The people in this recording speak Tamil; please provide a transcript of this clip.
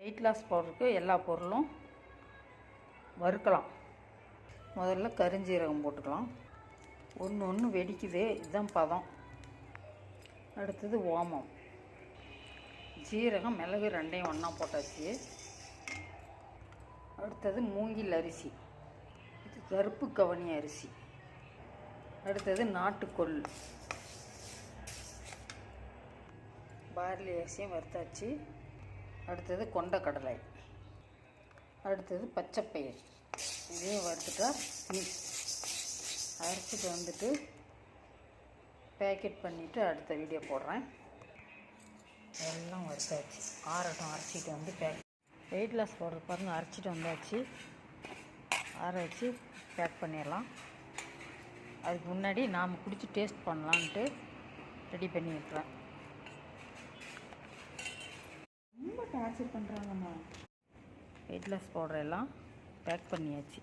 வெயிட் லாஸ் பவுடருக்கு எல்லா பொருளும் வறுக்கலாம். முதல்ல கருஞ்சீரகம் போட்டுக்கலாம். ஒன்று வெடிக்குது, இதுதான் பதம். அடுத்தது ஓமம், ஜீரகம், மிளகு ரெண்டையும் ஒன்றா போட்டாச்சு. அடுத்தது மூங்கில் அரிசி, இது கருப்பு கவனி அரிசி. அடுத்தது நாட்டுக்கொள், பார்லி அரிசியும் வறுத்தாச்சு. அடுத்தது கொண்டக்கடலை, அடுத்தது பச்சைப்பயிர், இதையும் வறுத்துட்டா அரைச்சிட்டு வந்துட்டு பேக்கெட் பண்ணிவிட்டு அடுத்த வீடியோ போடுறேன். எல்லாம் வறுத்தாச்சு, ஆறட்டும். அரைச்சிட்டு வந்து வெயிட் லாஸ் பவுடர் பாருங்கள், அரைச்சிட்டு வந்தாச்சு. ஆற வச்சு பேக் பண்ணிடலாம். அதுக்கு முன்னாடி நாம் குடித்து டேஸ்ட் பண்ணலான்ட்டு ரெடி பண்ணி வைக்கிறேன். ரொம்ப டார்ச்சர் பண்ணுறாங்கம்மா. வெயிட் லாஸ் பவுடர் எல்லாம் பேக் பண்ணியாச்சு.